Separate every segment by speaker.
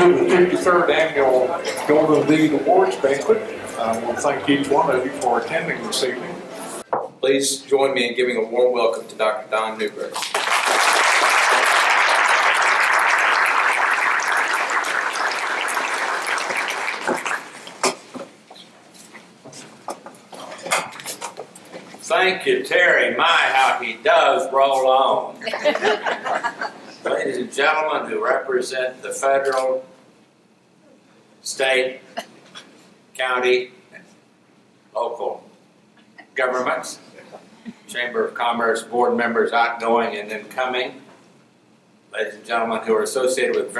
Speaker 1: to the 53rd Annual Golden Deed Awards Banquet. I want to thank each one of you for attending this evening.
Speaker 2: Please join me in giving a warm welcome to Dr. Don Newbury.
Speaker 3: Thank you, Terry. My, how he does roll on. Ladies and gentlemen who represent the federal, state, county, and local governments, Chamber of Commerce board members outgoing and incoming, ladies and gentlemen who are associated with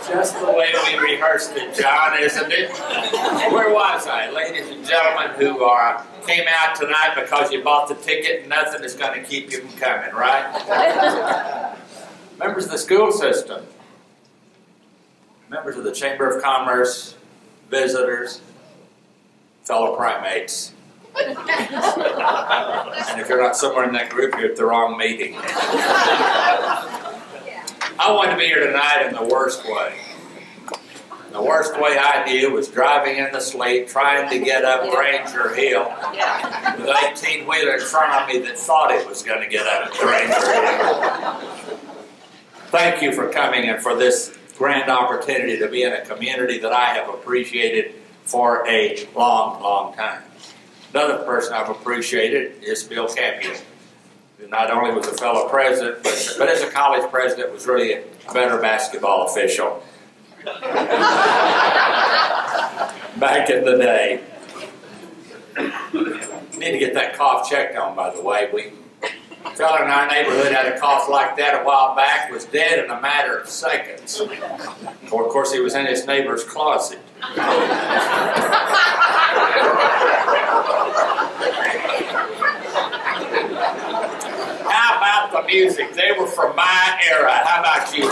Speaker 3: just the way we rehearsed it, John, isn't it? Where was I? Ladies and gentlemen who came out tonight because you bought the ticket and nothing is going to keep you from coming, right? Members of the school system, members of the Chamber of Commerce, visitors, fellow primates. And if you're not somewhere in that group, you're at the wrong meeting. I wanted to be here tonight in the worst way. The worst way I knew was driving in the sleet, trying to get up Ranger Hill with an 18-wheeler in front of me that thought it was going to get up Ranger Hill. Thank you for coming and for this grand opportunity to be in a community that I have appreciated for a long, long time. Another person I've appreciated is Bill Campion, who not only was a fellow president, but as a college president was really a better basketball official back in the day. Need to get that cough checked on, by the way. A fellow in our neighborhood had a cough like that a while back, was dead in a matter of seconds. Or, of course, he was in his neighbor's closet. How about the music? They were from my era. How about you?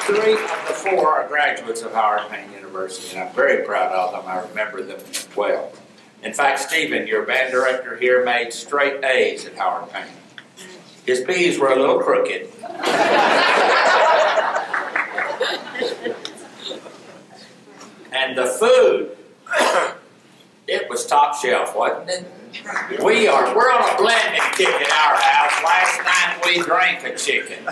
Speaker 3: Three of the four are graduates of Howard Payne University, and I'm very proud of them. I remember them well. In fact, Stephen, your band director here, made straight A's at Howard Payne. His B's were a little crooked. And the food, it was top shelf, wasn't it? We're on a blending kick at our house. Last night we drank a chicken.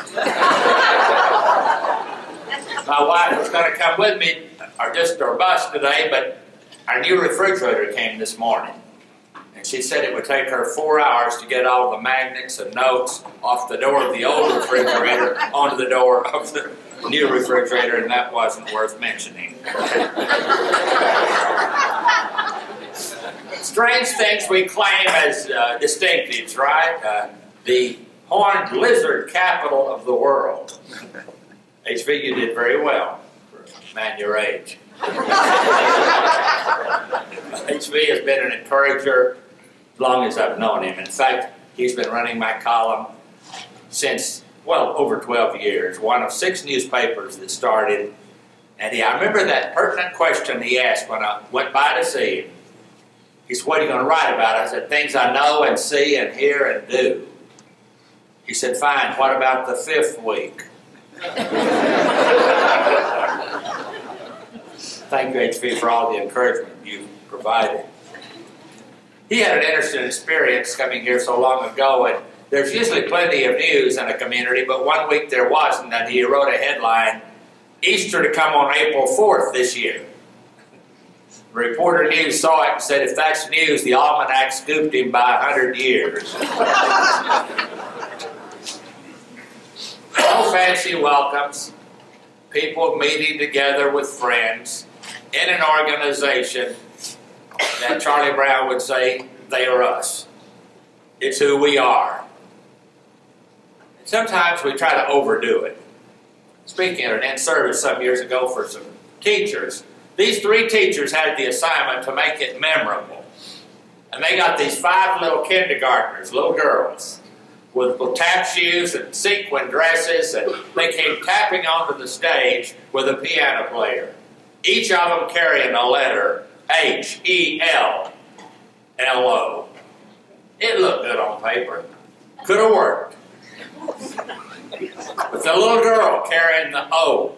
Speaker 3: My wife was going to come with me, or just our bus today, but our new refrigerator came this morning. And she said it would take her 4 hours to get all the magnets and notes off the door of the old refrigerator onto the door of the new refrigerator, and that wasn't worth mentioning. Strange things we claim as distinctives, right? The horned lizard capital of the world. HV, you did very well for a man your age. HV has been an encourager as long as I've known him. In fact, he's been running my column since, well, over 12 years. One of 6 newspapers that started. And I remember that pertinent question he asked when I went by to see him. He said, "What are you going to write about?" I said, "Things I know and see and hear and do." He said, "Fine, what about the 5th week?" Thank you, HV, for all the encouragement you've provided. He had an interesting experience coming here so long ago, and there's usually plenty of news in a community, but one week there wasn't, and he wrote a headline, "Easter to come on April 4th this year." The Reporter News saw it and said, "If that's news, the almanac scooped him by 100 years. No fancy welcomes, people meeting together with friends in an organization that Charlie Brown would say, they are us. It's who we are. Sometimes we try to overdo it. Speaking at an in-service some years ago for some teachers, these 3 teachers had the assignment to make it memorable. And they got these 5 little kindergartners, little girls, with tap shoes and sequin dresses, and they came tapping onto the stage with a piano player. Each of them carrying a letter, H-E-L-L-O. It looked good on paper. Could have worked. But the little girl carrying the O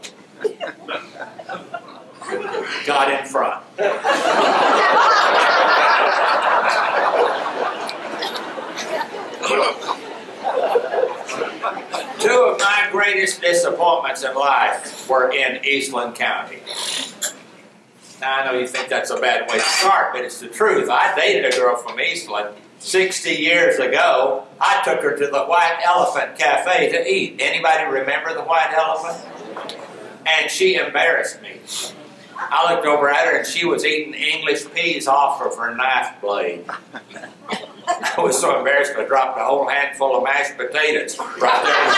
Speaker 3: got in front. Two of my greatest disappointments in life were in Eastland County. Now, I know you think that's a bad way to start, but it's the truth. I dated a girl from Eastland 60 years ago. I took her to the White Elephant Cafe to eat. Anybody remember the White Elephant? And she embarrassed me. I looked over at her and she was eating English peas off of her knife blade. I was so embarrassed I dropped a whole handful of mashed potatoes right there in the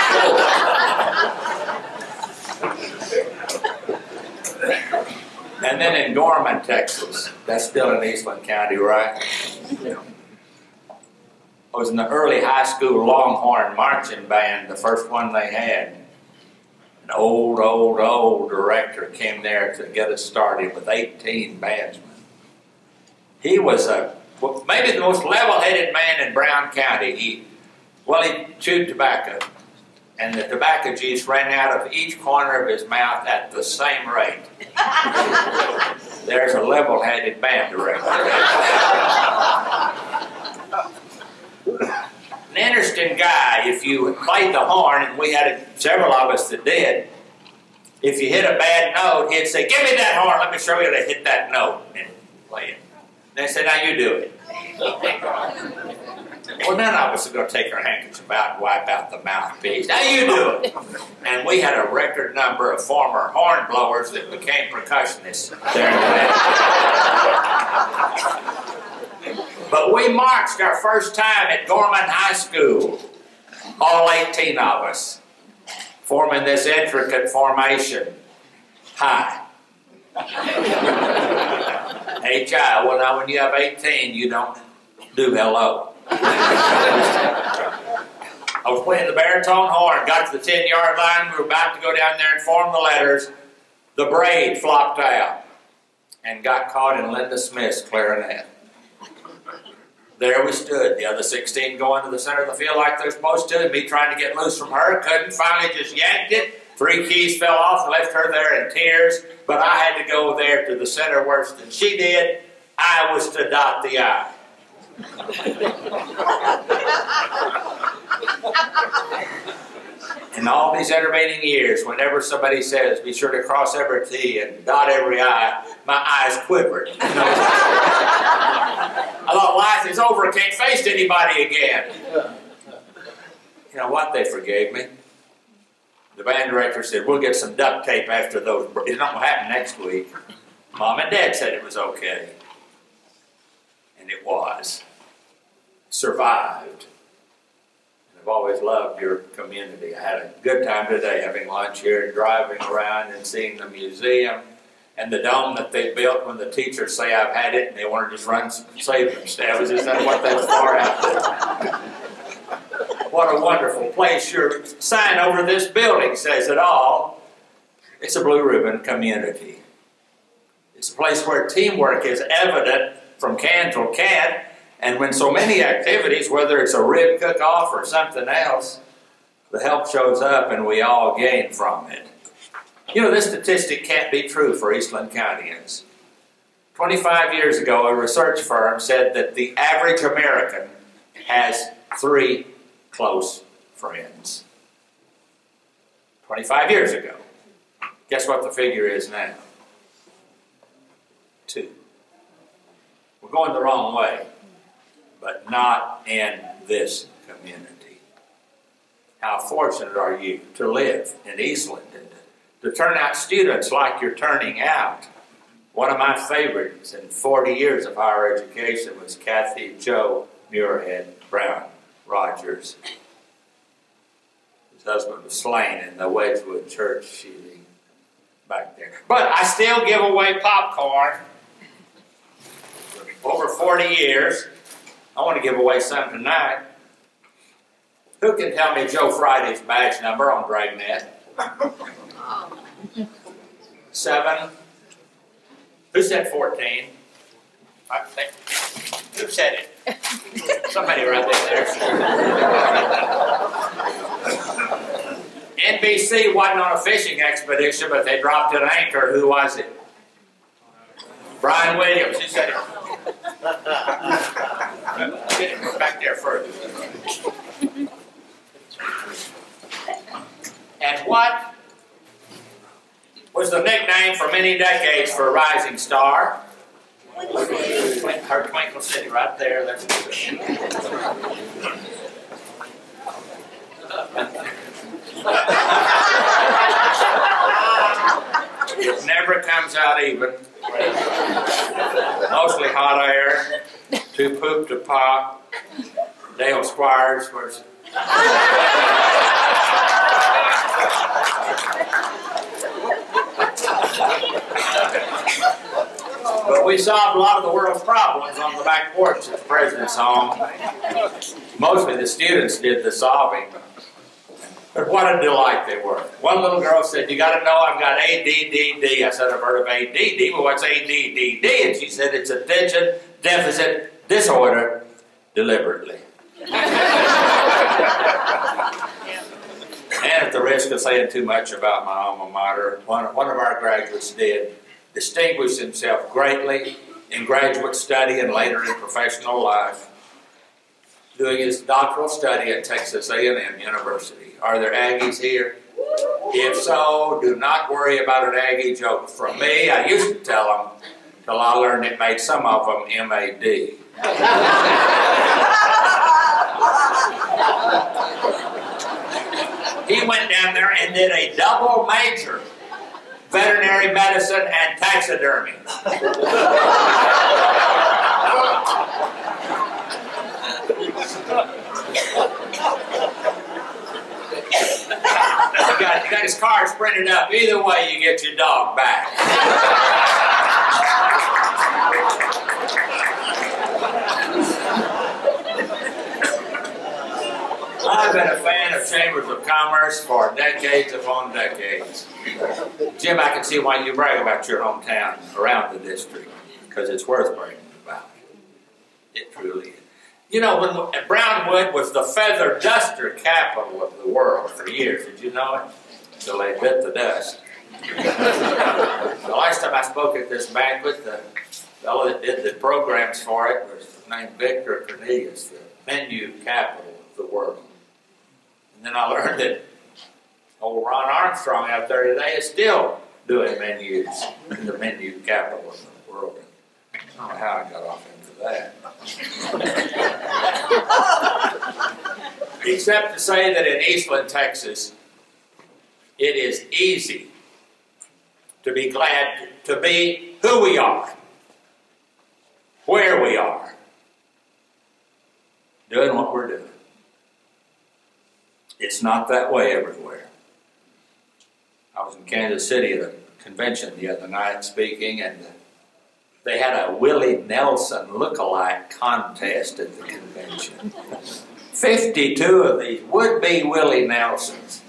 Speaker 3: floor. And then in Gorman, Texas, that's still in Eastland County, right? I was in the early high school Longhorn marching band, the first one they had. An old director came there to get us started with 18 bandsmen. He was maybe the most level-headed man in Brown County. He chewed tobacco, and the tobacco juice ran out of each corner of his mouth at the same rate. There's a level-headed band director. An interesting guy. If you played the horn, and we had several of us that did, if you hit a bad note, he'd say, "Give me that horn, let me show you how to hit that note," and play it. They said, "Now you do it." Well, none of us are going to take our handkerchief out and wipe out the mouthpiece. "Now you do it." And we had a record number of former horn blowers that became percussionists there in the But we marched our first time at Gorman High School, all 18 of us, forming this intricate formation. Hi. H-I. Well, now when you have 18, you don't do hello. I was playing the baritone horn, got to the 10-yard line, we were about to go down there and form the letters. The braid flopped out and got caught in Linda Smith's clarinet. There we stood, the other 16 going to the center of the field like they're supposed to, and me trying to get loose from her, couldn't, finally just yanked it. 3 keys fell off and left her there in tears, but I had to go there to the center worse than she did. I was to dot the I. In all these intervening years, whenever somebody says, "Be sure to cross every T and dot every I," my eyes quivered. I thought, life is over, I can't face anybody again. You know what? They forgave me. The band director said, "We'll get some duct tape after those. It's not going to happen next week." Mom and Dad said it was okay. And it was. Survived. I've always loved your community. I had a good time today having lunch here and driving around and seeing the museum and the dome that they built when the teachers say I've had it and they want to just run save themselves. Is that what that's for out there? What a wonderful place. Your sign over this building says it all. It's a blue ribbon community. It's a place where teamwork is evident from can to can. And when so many activities, whether it's a rib cook-off or something else, the help shows up and we all gain from it. You know, this statistic can't be true for Eastland Countyans. 25 years ago, a research firm said that the average American has 3 close friends. 25 years ago. Guess what the figure is now? 2. We're going the wrong way, but not in this community. How fortunate are you to live in Eastland and to turn out students like you're turning out. One of my favorites in 40 years of higher education was Kathy Jo Muirhead Brown Rogers. His husband was slain in the Wedgwood church shooting back there. But I still give away popcorn. Over 40 years. I want to give away some tonight. Who can tell me Joe Friday's badge number on Dragnet? 7. Who said 14? I think. Who said it? Somebody right there. NBC wasn't on a fishing expedition, but they dropped an anchor. Who was it? Brian Williams. Who said it? Get it back there further. And what was the nickname for many decades for a rising star? Her Twinkle City, right there. That's it never comes out even. Mostly hot air. Too poop to pop. Dale Squires was. But we solved a lot of the world's problems on the back porch at the president's home. Mostly the students did the solving. But what a delight they were. One little girl said, "You got to know I've got ADDD." I said, "I've heard of ADD, but what's ADDD?" And she said, "It's attention deficit disorder deliberately." And at the risk of saying too much about my alma mater, one of our graduates did distinguish himself greatly in graduate study and later in professional life, doing his doctoral study at Texas A&M University. Are there Aggies here? If so, do not worry about an Aggie joke from me. I used to tell them till I learned it made some of them M.A.D. He went down there and did a double major, veterinary medicine and taxidermy. He got his cards printed up. Either way, you get your dog back. I've been a fan of chambers of commerce for decades upon decades. Jim, I can see why you brag about your hometown around the district, because it's worth bragging about. It truly is. You know, when Brownwood was the feather duster capital of the world for years. Did you know it? Until they bit the dust. The last time I spoke at this banquet, the fellow that did the programs for it was named Victor Cornelius, the menu capital of the world. And then I learned that old Ron Armstrong out there today is still doing menus in the menu capital of the world. I don't know how I got off into that. Except to say that in Eastland, Texas, it is easy to be glad to be who we are, where we are, doing what we're doing. It's not that way everywhere. I was in Kansas City at a convention the other night speaking, and they had a Willie Nelson look-alike contest at the convention. 52 of these would-be Willie Nelsons.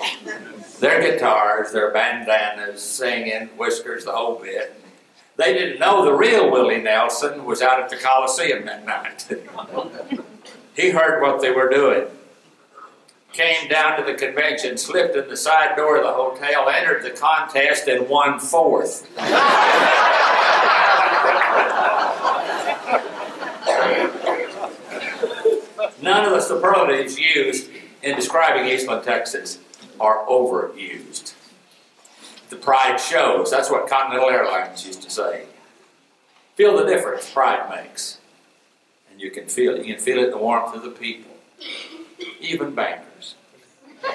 Speaker 3: Their guitars, their bandanas, singing, whiskers, the whole bit. They didn't know the real Willie Nelson was out at the Coliseum that night. He heard what they were doing. Came down to the convention, slipped in the side door of the hotel, entered the contest, and won 4th. None of the superlatives used in describing Eastland, Texas are overused. The pride shows. That's what Continental Airlines used to say. Feel the difference pride makes. And you can feel it. You can feel it in the warmth of the people. Even bankers. I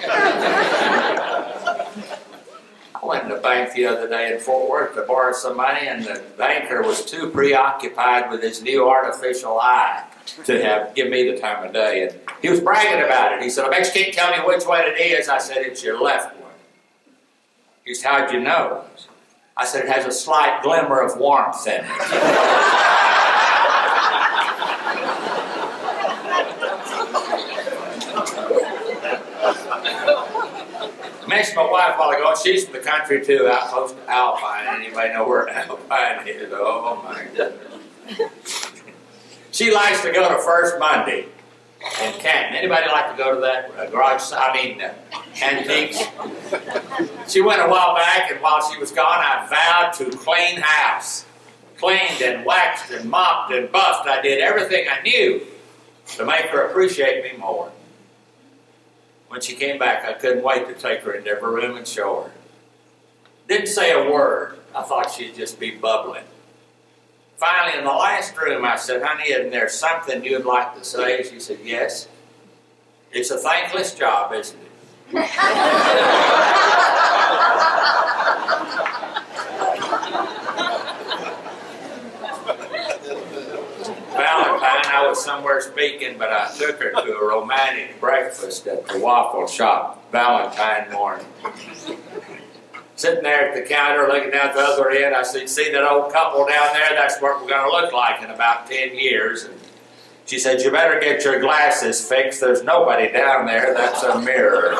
Speaker 3: went in the bank the other day in Fort Worth to borrow some money, and the banker was too preoccupied with his new artificial eye to give me the time of day. And he was bragging about it. He said, "I bet you can't tell me which one it is." I said, "It's your left one." He said, "How'd you know?" I said, "It has a slight glimmer of warmth in it." mentioned my wife a while ago. She's from the country too, out close to Alpine. Anybody know where Alpine is? Oh my goodness. She likes to go to First Monday in Canton. Anybody like to go to that antiques? She went a while back, and while she was gone, I vowed to clean house. Cleaned and waxed and mopped and buffed. I did everything I knew to make her appreciate me more. When she came back, I couldn't wait to take her into every room and show her. Didn't say a word. I thought she'd just be bubbling. Finally, in the last room, I said, honey, isn't there something you'd like to say? She said, yes. It's a thankless job, isn't it? Valentine, I was somewhere speaking, but I took her to a romantic breakfast at the waffle shop Valentine morning. Sitting there at the counter, looking out the other end, I said, see that old couple down there? That's what we're going to look like in about 10 years. And she said, you better get your glasses fixed. There's nobody down there. That's a mirror.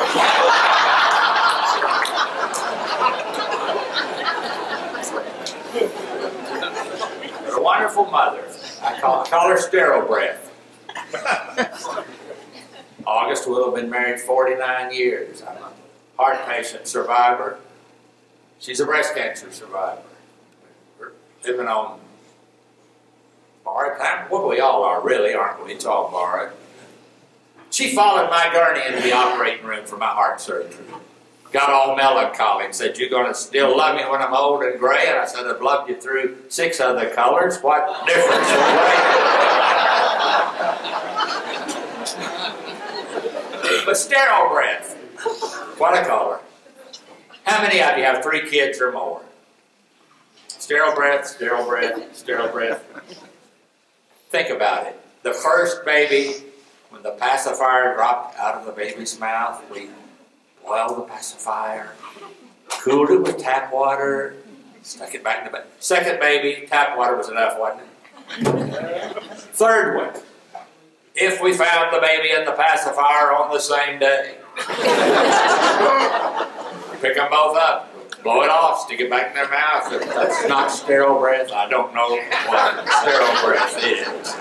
Speaker 3: But a wonderful mother. I call her sterile breath. August will have been married 49 years. I'm a heart patient survivor. She's a breast cancer survivor. We're living on borrowed time. Well, we all are, really, aren't we? It's all borrowed. She followed my gurney into the operating room for my heart surgery. Got all melancholy and said, you're going to still love me when I'm old and gray? And I said, I've loved you through 6 other colors. What difference will make? But sterile breath. What a color. How many of you have 3 kids or more? Sterile breath, sterile breath, sterile breath. Think about it. The first baby, when the pacifier dropped out of the baby's mouth, we boiled the pacifier, cooled it with tap water, stuck it back in the baby. Second baby, tap water was enough, wasn't it? Third one, if we found the baby and the pacifier on the same day, pick them both up, blow it off, stick it back in their mouth. If that's not sterile breath, I don't know what sterile breath is.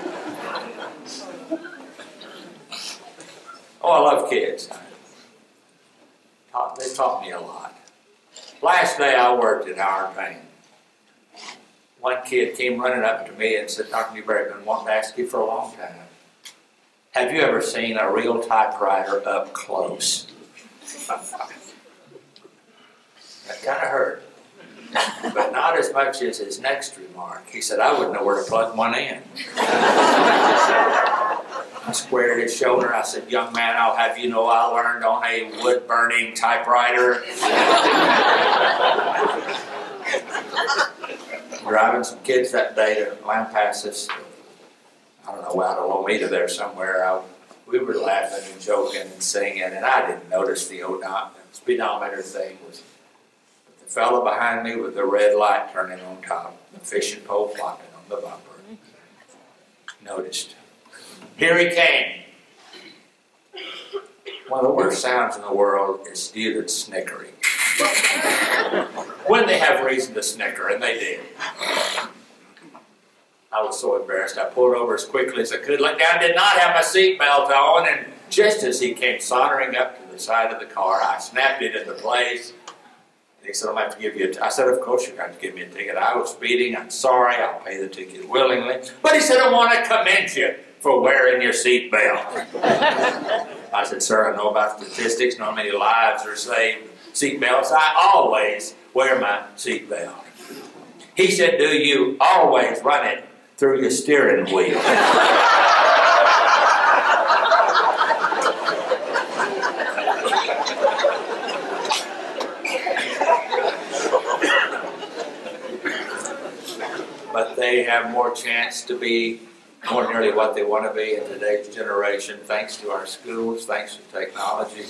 Speaker 3: Oh, I love kids. They taught me a lot. Last day I worked at Our Pain. One kid came running up to me and said, Dr. Newbury, I've been wanting to ask you for a long time. Have you ever seen a real typewriter up close? That kind of hurt. But not as much as his next remark. He said, I wouldn't know where to plug one in. I squared his shoulder. I said, young man, I'll have you know I learned on a wood-burning typewriter. Driving some kids that day to Lampasas. I don't know, out of Lomita there somewhere. We were laughing and joking and singing, and I didn't notice the speedometer thing was the fellow behind me with the red light turning on top, the fishing pole flopping on the bumper. Noticed. Here he came. One of the worst sounds in the world is students snickering. When they have reason to snicker, and they did. I was so embarrassed. I pulled over as quickly as I could. Looked down, did not have my seatbelt on, and just as he came sauntering up to the side of the car, I snapped it into place. And he said, I'll have to give you a I said, of course you're going to give me a ticket. I was speeding. I'm sorry. I'll pay the ticket willingly. But he said, I want to commend you for wearing your seatbelt. I said, sir, I know about statistics, know how many lives are saved. Seatbelts, I always wear my seatbelt. He said, do you always run it through your steering wheel? But they have more chance to be more nearly what they want to be in today's generation, thanks to our schools, thanks to technology,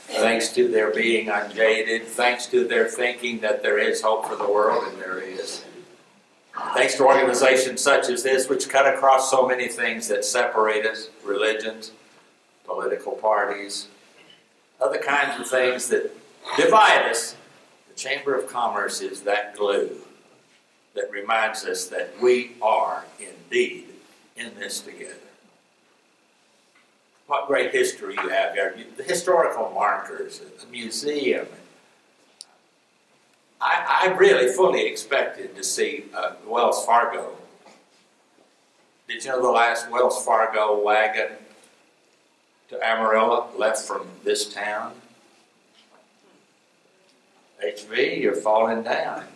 Speaker 3: thanks to their being unjaded, thanks to their thinking that there is hope for the world, and there is. Thanks to organizations such as this, which cut across so many things that separate us, religions, political parties, other kinds of things that divide us, the Chamber of Commerce is that glue that reminds us that we are indeed in this together. What great history you have here. The historical markers, the museum. I really fully expected to see Wells Fargo. Did you know the last Wells Fargo wagon to Amarillo left from this town? HV, you're falling down.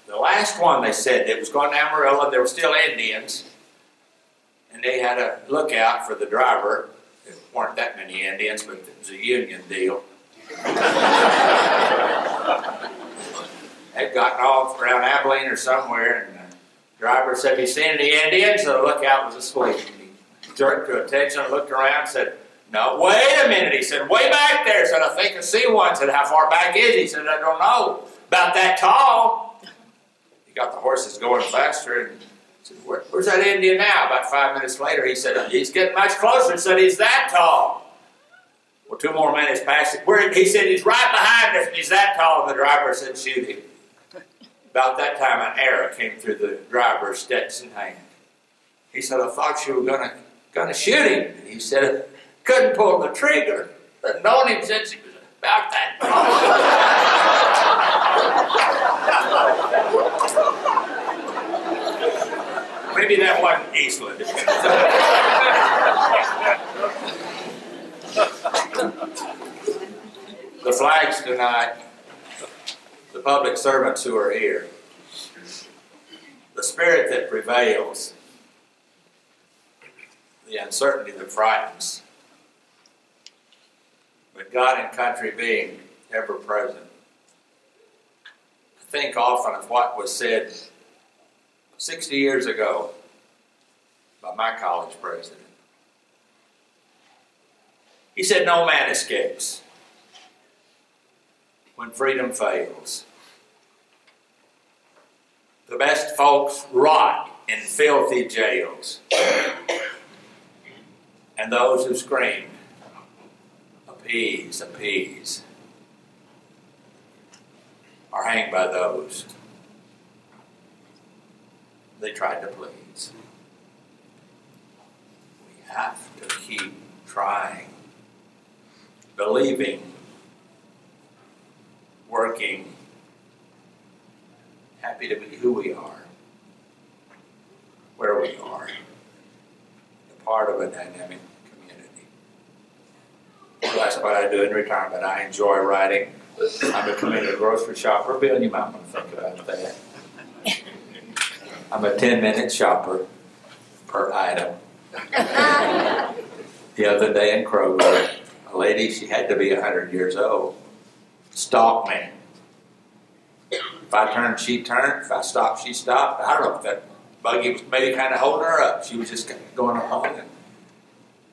Speaker 3: The last one, they said, it was going to Amarillo. There were still Indians. And they had a lookout for the driver. There weren't that many Indians, but it was a union deal. They'd gotten off around Abilene or somewhere, and the driver said, "Have you seen any Indians?" So the lookout was asleep. And he jerked to attention, looked around, said, "No, wait a minute." He said, "Way back there." Said, "I think I see one." Said, "How far back is he?" Said, "I don't know. About that tall." He got the horses going faster and said, "Where's that Indian now?" About 5 minutes later, he said, "He's getting much closer." He said, "He's that tall." Well, 2 more minutes passed. He said, "He's right behind us and he's that tall." And the driver said, "Shoot him." About that time, an arrow came through the driver's Stetson hand. He said, "I thought you were gonna shoot him." And he said, "Couldn't pull the trigger. I've known him since he was about that tall." Maybe that wasn't Eastland. The flags tonight, the public servants who are here, the spirit that prevails, the uncertainty that frightens, but God and country being ever present. I think often of what was said 60 years ago by my college president. He said, "No man escapes when freedom fails. The best folks rot in filthy jails, and those who screamed, 'Appease, appease,' are hanged by those they tried to please." We have to keep trying, believing, working, happy to be who we are, where we are, a part of a dynamic community. Well, that's what I do in retirement. I enjoy writing. I'm a community grocery shopper. Bill, you might want to think about that. I'm a 10-minute shopper per item. The other day in Kroger, a lady, she had to be 100 years old, stalked me. If I turned, she turned. If I stopped, she stopped. I don't know if that buggy was maybe kind of holding her up. She was just going along. And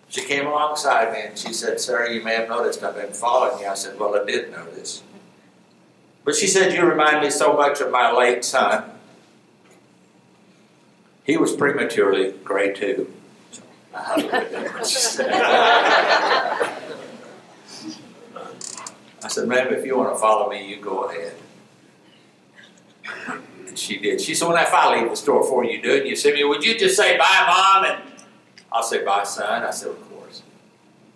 Speaker 3: she came alongside me and she said, "Sir, you may have noticed I've been following you." I said, "Well, I did notice." But she said, "You remind me so much of my late son. He was prematurely gray too." I said, "Ma'am, if you want to follow me, you go ahead." And she did. She said, "If I leave the store before you do it, and you see me, would you just say, 'Bye, Mom?'" And I'll say, "Bye, son." I said, "Of course."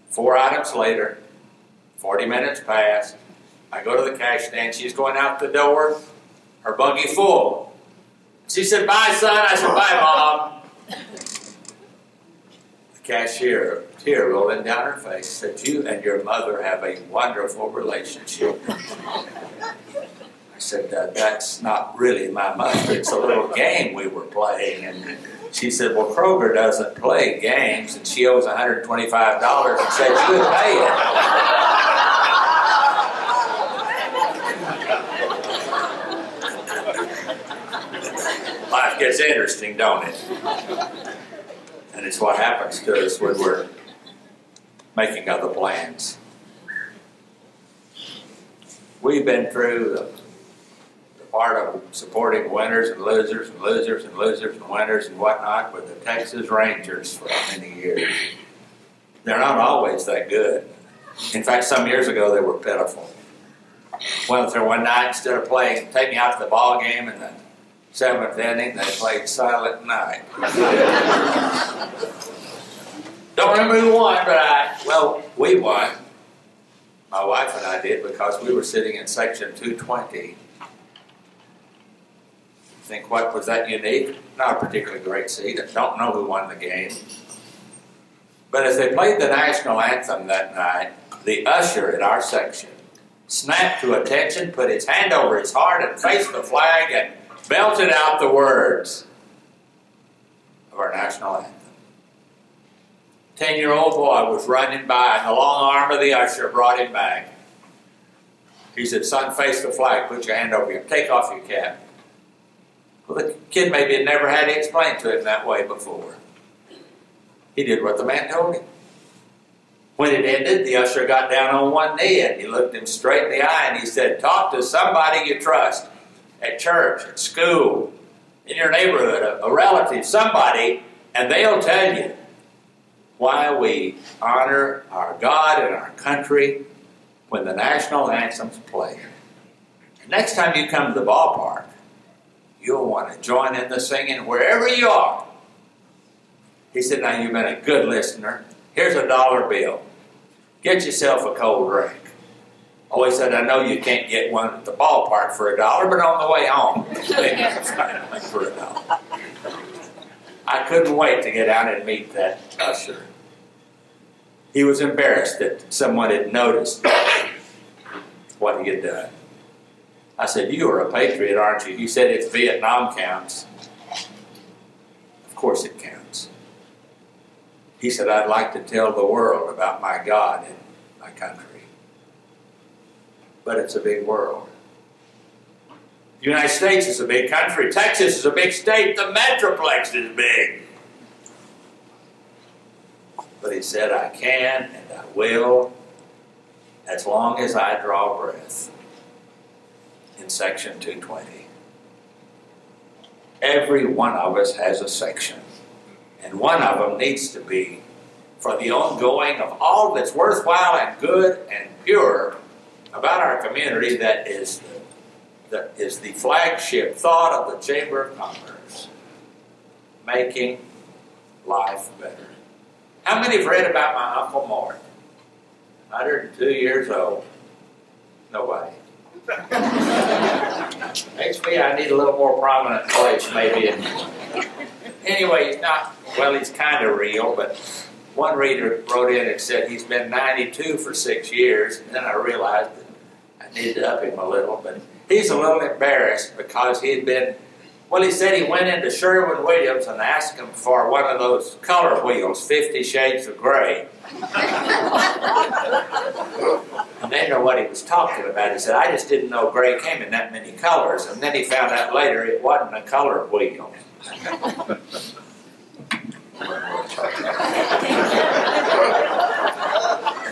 Speaker 3: 4 items later, 40 minutes passed. I go to the cash stand. She's going out the door, her buggy full. She said, "Bye, son." I said, "Bye, Mom." The cashier, tear rolling down her face, said, "You and your mother have a wonderful relationship." I said, "That's not really my mother. It's a little game we were playing." And she said, "Well, Kroger doesn't play games," and she owes $125 and said she would pay it. Life gets interesting, don't it? And it's what happens to us when we're making other plans. We've been through the part of supporting winners and losers and losers and losers and winners and whatnot with the Texas Rangers for many years. They're not always that good. In fact, some years ago they were pitiful. Went there one night, instead of playing, take me out to the ball game in the 7th inning, they played Silent Night. Don't remember who won, but we won. My wife and I did, because we were sitting in section 220. Think, what was that unique? Not a particularly great seat. I don't know who won the game. But as they played the national anthem that night, the usher at our section snapped to attention, put his hand over his heart and faced the flag and belted out the words of our national anthem. 10-year-old boy was running by, and the long arm of the usher brought him back. He said, "Son, face the flag, put your hand over your, take off your cap." Well, the kid maybe had never had it explained to him that way before. He did what the man told him. When it ended, the usher got down on one knee and he looked him straight in the eye and he said, "Talk to somebody you trust at church, at school, in your neighborhood, a relative, somebody, and they'll tell you why we honor our God and our country when the national anthem's played. Next time you come to the ballpark, you'll want to join in the singing wherever you are." He said, "Now you've been a good listener. Here's a $1 bill. Get yourself a cold drink." Oh, he said, "I know you can't get one at the ballpark for $1, but on the way home, maybe you can find one for $1. I couldn't wait to get out and meet that usher. He was embarrassed that someone had noticed what he had done. I said, "You are a patriot, aren't you?" He said, "If Vietnam counts." Of course it counts. He said, "I'd like to tell the world about my God and my country." But it's a big world. The United States is a big country. Texas is a big state. The Metroplex is big. But he said, "I can and I will as long as I draw breath." In section 220. Every one of us has a section. And one of them needs to be for the ongoing of all that's worthwhile and good and pure about our community that is the flagship thought of the Chamber of Commerce. Making life better. How many have read about my Uncle Mort? 102 years old. Nobody. Makes me, I need a little more prominent place maybe. Anyway, he's not, well, he's kind of real, but one reader wrote in and said he's been 92 for 6 years, and then I realized that I need to up him a little, but he's a little embarrassed because he had been, well, he said he went into Sherwin-Williams and asked him for one of those color wheels, 50 Shades of Gray. And they know what he was talking about. He said, "I just didn't know gray came in that many colors." And then he found out later it wasn't a color wheel.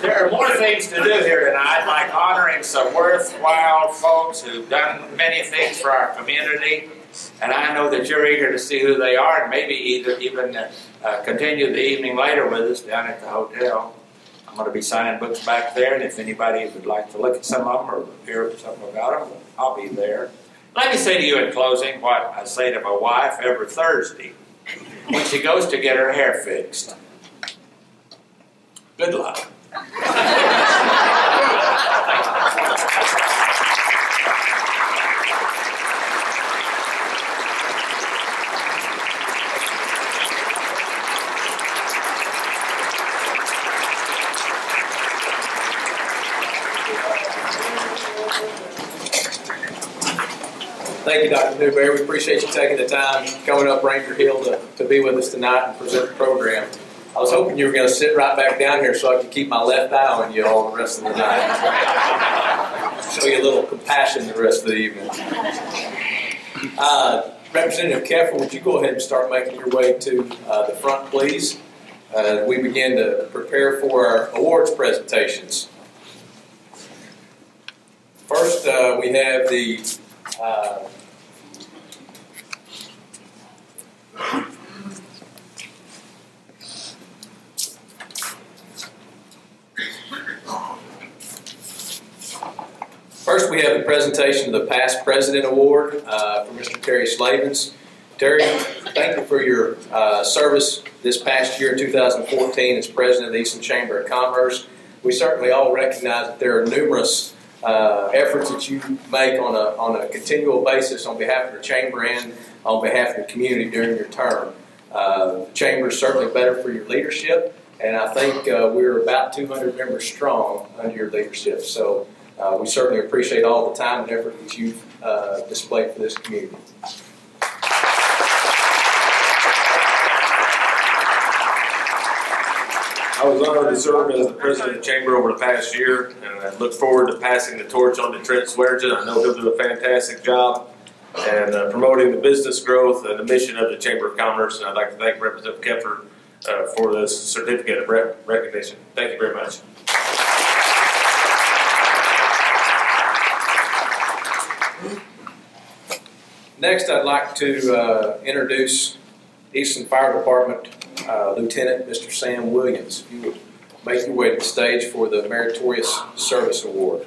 Speaker 3: There are more things to do here tonight, like honoring some worthwhile folks who've done many things for our community. And I know that you're eager to see who they are and maybe even continue the evening later with us down at the hotel. I'm going to be signing books back there, and if anybody would like to look at some of them or hear something about them, I'll be there. Let me say to you in closing what I say to my wife every Thursday when she goes to get her hair fixed. Good luck.
Speaker 2: Thank you, Dr. Newberry. We appreciate you taking the time coming up Ranger Hill to be with us tonight and present the program. I was hoping you were going to sit right back down here so I could keep my left eye on you all the rest of the night. Show you a little compassion the rest of the evening. Representative Keffer, would you go ahead and start making your way to the front, please? We begin to prepare for our awards presentations. First, we have the First, we have the presentation of the Past President Award for Mr. Terry Slavens. Terry, thank you for your service this past year, 2014, as President of the Eastland Chamber of Commerce. We certainly all recognize that there are numerous efforts that you make on a continual basis on behalf of the Chamber and on behalf of the community during your term. The Chamber is certainly better for your leadership, and I think we're about 200 members strong under your leadership. So we certainly appreciate all the time and effort that you've displayed for this community.
Speaker 4: I was honored to serve as the president of the chamber over the past year, and I look forward to passing the torch on to Trent Swearengin. I know he'll do a fantastic job and promoting the business growth and the mission of the Chamber of Commerce. And I'd like to thank Representative Kempfer for this certificate of recognition. Thank you very much.
Speaker 2: Next, I'd like to introduce Eastland Fire Department Lieutenant Mr. Sam Williams. If you would make your way to the stage for the Meritorious Service Award.